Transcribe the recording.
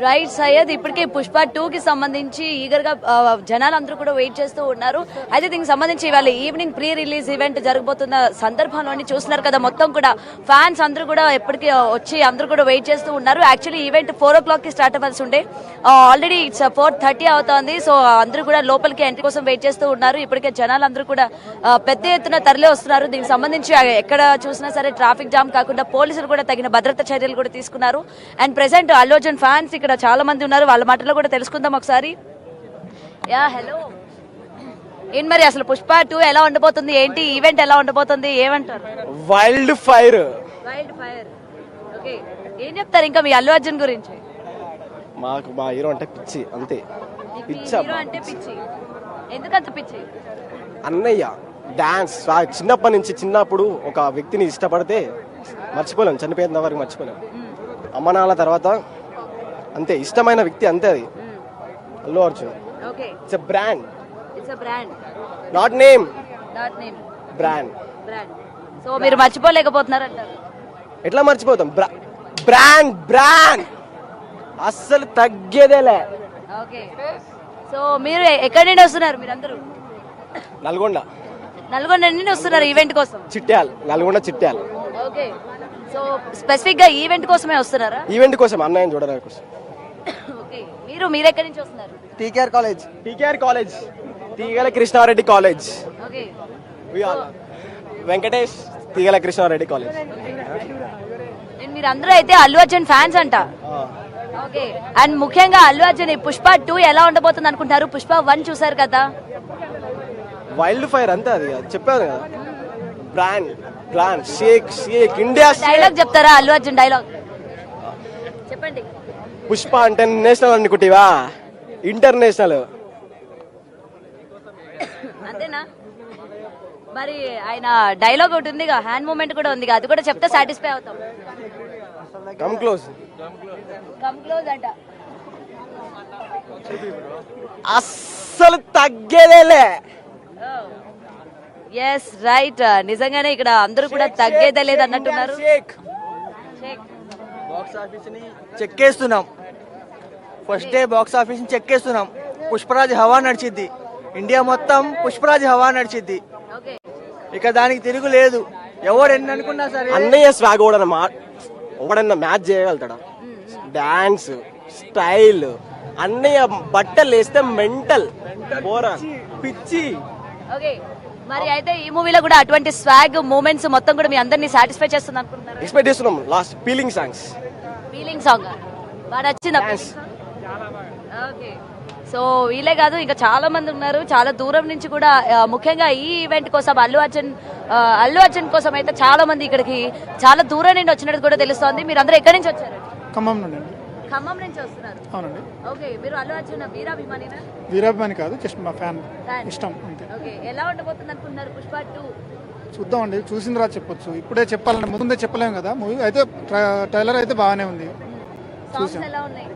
Right Syed, ఇప్పటికే పుష్ప 2 కి సంబంధించి ఈగర్ గా జనాలు అందరూ కూడా వెయిట్ చేస్తూ ఉన్నారు. అయితే దీనికి సంబంధించి ఇవాళ ఈవినింగ్ ప్రీ రిలీజ్ ఈవెంట్ జరగబోతున్న సందర్భంలోని చూస్తున్నారు కదా, మొత్తం కూడా ఫ్యాన్స్ అందరూ కూడా ఎప్పటికీ వచ్చి అందరూ కూడా వెయిట్ చేస్తూ ఉన్నారు. యాక్చువల్లీ ఈవెంట్ 4 o'clock కి స్టార్ట్ అవ్వాల్సి ఉండే, ఆల్రెడీ ఇట్స్ 4:30 అవుతోంది. సో అందరూ కూడా లోపలికి ఎంట్రీ కోసం వెయిట్ చేస్తూ ఉన్నారు. ఇప్పటికే జనాలు అందరూ కూడా పెద్ద ఎత్తున తరలి వస్తున్నారు. దీనికి సంబంధించి ఎక్కడ చూసినా సరే ట్రాఫిక్ జామ్ కాకుండా పోలీసులు కూడా తగిన భద్రతా చర్యలు కూడా తీసుకున్నారు. And present Allu Arjun fans ఇక్కడ చాలా మంది ఉన్నారు, వాళ్ళ మాటలో కూడా తెలుసుకుందాం ఒకసారి. యా హలో, ఏంటి మరి అసలు పుష్ప 2 ఎలా ఉండబోతుంది, ఏంటి ఈవెంట్ ఎలా ఉండబోతుంది, ఏమంటారు? Wild fire. Wild fire, okay. ఏం చెప్తారు ఇంకా మీ అల్లు అర్జున్ గురించి? మాకు మా హీరో అంటే పిచ్చి, అంతే. హీరో అంటే పిచ్చి, ఎందుకంత పిచ్చి? అన్నయ్య డాన్స్ చిన్నప్పుడు ఒక వ్యక్తిని ఇష్టపడితే మర్చిపోలేం, చనిపోయిన వరకు మర్చిపోలేం. అమ్మ నాన్న తర్వాత అంతే, ఇష్టమైన వ్యక్తి అంతే, అది Allu Arjun. It's a brand, not name, brand. So మీరు మర్చిపోలేకపోతున్నారు అంటారు? ఎట్లా మర్చిపోతాం? బ్రాండ్ బ్రాండ్ అస్సలు తగ్గేదేలే. ఓకే, సో మీరు ఎక్కడి నుండి వస్తున్నారు? మీరందరూ నల్గొండ నుండి వస్తున్నారు ఈవెంట్ కోసం? Chityal, Nalgonda Chityal. Okay, so specific గా ఈవెంట్ కోసమే వస్తున్నారా? ఈవెంట్ కోసం, అన్నయ్యని చూడడానికి కోసం. ఓకే, మీరు ఎక్కడి నుంచి వస్తున్నారు? టీకేఆర్ కాలేజ్, తీగల కృష్ణారెడ్డి కాలేజ్. ఓకే, వెంకటేష్ తీగల కృష్ణారెడ్డి కాలేజ్. మీరు అందరూ అయితే అల్లు అర్జున్ ఫ్యాన్స్ అంట. ఓకే, అండ్ ముఖ్యంగా అల్లు అర్జున్ పుష్ప 2 ఎలా ఉండబోతుంది అనుకుంటారు? పుష్ప 1 చూసారు కదా, వైల్డ్ ఫైర్ అంతే, అది చెప్పాను కదా. Brand Sheikh India. డైలాగ్ చెప్తారా అల్లు అర్జున్ డైలాగ్? చెప్పండి. పుష్ప అంటే నేషనల్ అనుకుంటేవా, ఇంటర్నేషనల్ అంతేనా? మరి ఆయన డైలాగ్ ఒకటి ఉంది, హ్యాండ్ మూమెంట్ కూడా ఉంది, అది కూడా చెప్తే సాటిస్ఫై అవుతాం. కమ్ క్లోజ్ అంట. అస్సలు తగ్గేదేలే. ఎస్ రైట్, నిజంగానే ఇక్కడ అందరూ కూడా తగ్గేదే లేదు అన్నట్టున్నారు. బాక్స్ ఆఫీస్ ని చెక్కేస్తున్నాం, ఫస్ట్ డే బాక్స్ ఆఫీస్ ని చెక్కేస్తున్నాం. పుష్పరాజ్ హవా నడిచిద్ది, ఇండియా మొత్తం పుష్పరాజ్ హవా నడిచిద్ది, ఇక దానికి తిరుగు లేదు. ఎవరు ఎన్ని అనుకున్నా సరే అన్నయ్య స్వాగ్ ఒకడన్నా మ్యాచ్ చేయగలుగుతాడా? డాన్స్ స్టైల్, అన్నయ్య బట్టలు వేస్తే మెంటల్ పిచ్చి. ఓకే, మరి అయితే ఈ మూవీలో కూడా అటువంటి స్వాగ్ మూమెంట్స్ మొత్తం కూడా మీ అందరినీ సాటిస్ఫై చేస్తుంది అనుకుంటున్నారు? ఎక్స్పెక్ట్ చేస్తున్నాం. లాస్ట్ ఫీలింగ్ సాంగ్ బాగా నచ్చిందా? ఓకే, సో వీలే కాదు, ఇంకా చాలా మంది ఉన్నారు చాలా దూరం నుంచి కూడా. ముఖ్యంగా ఈ ఈవెంట్ కోసం అల్లు అర్జున్ కోసం అయితే చాలా మంది ఇక్కడికి చాలా దూరం నుండి వచ్చినట్టు కూడా తెలుస్తోంది. మీరు అందరూ ఎక్కడి నుంచి వచ్చారు? ఖమ్మం నుంచి వస్తున్నారు. అవునండి. ఓకే, మీరు అల్లు అర్జున్ వీరాభిమానినా? వీరాభిమాని కాదు, జస్ట్ మా ఫ్యాన్, ఇష్టం అంతే. ఓకే, ఎలా ఉండబోతుంది అనుకుంటున్నారు పుష్ప 2? చూద్దామండి, చూసిన తర్వాత చెప్పొచ్చు. ఇప్పుడే చెప్పాలంటే ముందే చెప్పలేము కదా. మూవీ అయితే ట్రైలర్ అయితే బాగానే ఉంది, సాంగ్స్ ఎలా ఉన్నాయి?